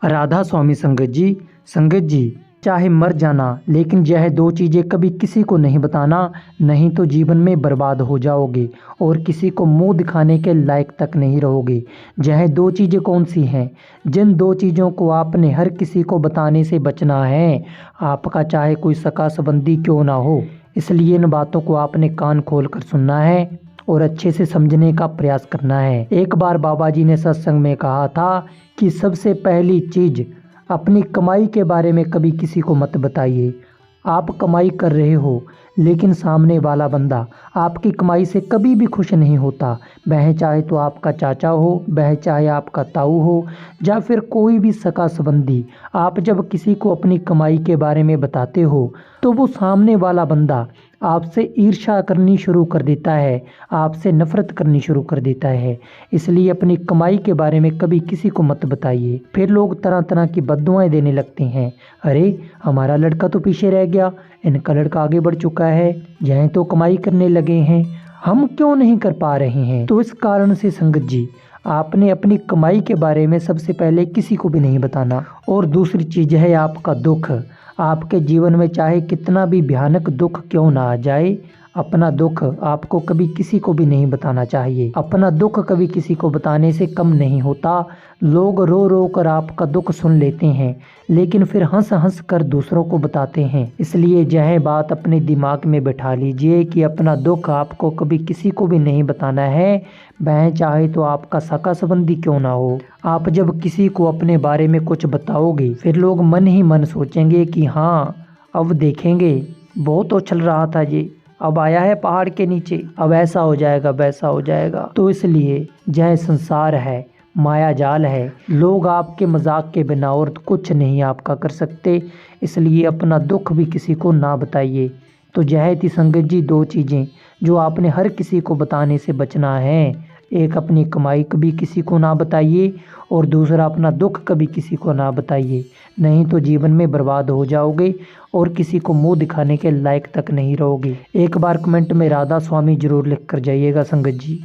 राधा स्वामी संगत जी चाहे मर जाना, लेकिन यह दो चीज़ें कभी किसी को नहीं बताना, नहीं तो जीवन में बर्बाद हो जाओगे और किसी को मुंह दिखाने के लायक तक नहीं रहोगे। यह दो चीज़ें कौन सी हैं? जिन दो चीज़ों को आपने हर किसी को बताने से बचना है, आपका चाहे कोई सगा संबंधी क्यों ना हो। इसलिए इन बातों को आपने कान खोल कर सुनना है और अच्छे से समझने का प्रयास करना है। एक बार बाबा जी ने सत्संग में कहा था कि सबसे पहली चीज़, अपनी कमाई के बारे में कभी किसी को मत बताइए। आप कमाई कर रहे हो, लेकिन सामने वाला बंदा आपकी कमाई से कभी भी खुश नहीं होता। वह चाहे तो आपका चाचा हो, वह चाहे आपका ताऊ हो, या फिर कोई भी सगा संबंधी। आप जब किसी को अपनी कमाई के बारे में बताते हो, तो वो सामने वाला बंदा आपसे ईर्ष्या करनी शुरू कर देता है, आपसे नफरत करनी शुरू कर देता है। इसलिए अपनी कमाई के बारे में कभी किसी को मत बताइए। फिर लोग तरह तरह की बद्दुआएं देने लगते हैं। अरे हमारा लड़का तो पीछे रह गया, इनका लड़का आगे बढ़ चुका है, यह तो कमाई करने लगे हैं, हम क्यों नहीं कर पा रहे हैं। तो इस कारण से संगत जी, आपने अपनी कमाई के बारे में सबसे पहले किसी को भी नहीं बताना। और दूसरी चीज़ है आपका दुख। आपके जीवन में चाहे कितना भी भयानक दुख क्यों ना आ जाए, अपना दुख आपको कभी किसी को भी नहीं बताना चाहिए। अपना दुख कभी किसी को बताने से कम नहीं होता। लोग रो रो कर आपका दुख सुन लेते हैं, लेकिन फिर हंस हंस कर दूसरों को बताते हैं। इसलिए यह बात अपने दिमाग में बैठा लीजिए कि अपना दुख आपको कभी किसी को भी नहीं बताना है, वह चाहे तो आपका सगा संबंधी क्यों ना हो। आप जब किसी को अपने बारे में कुछ बताओगे, फिर लोग मन ही मन सोचेंगे कि हाँ, अब देखेंगे, बहुत उछल रहा था ये, अब आया है पहाड़ के नीचे, अब ऐसा हो जाएगा वैसा हो जाएगा। तो इसलिए यह संसार है, माया जाल है, लोग आपके मजाक के बिना और कुछ नहीं आपका कर सकते। इसलिए अपना दुख भी किसी को ना बताइए। तो यह थी संगत जी दो चीज़ें जो आपने हर किसी को बताने से बचना है। एक, अपनी कमाई कभी किसी को ना बताइए, और दूसरा, अपना दुख कभी किसी को ना बताइए, नहीं तो जीवन में बर्बाद हो जाओगे और किसी को मुंह दिखाने के लायक तक नहीं रहोगे। एक बार कमेंट में राधा स्वामी जरूर लिख कर जाइएगा संगत जी।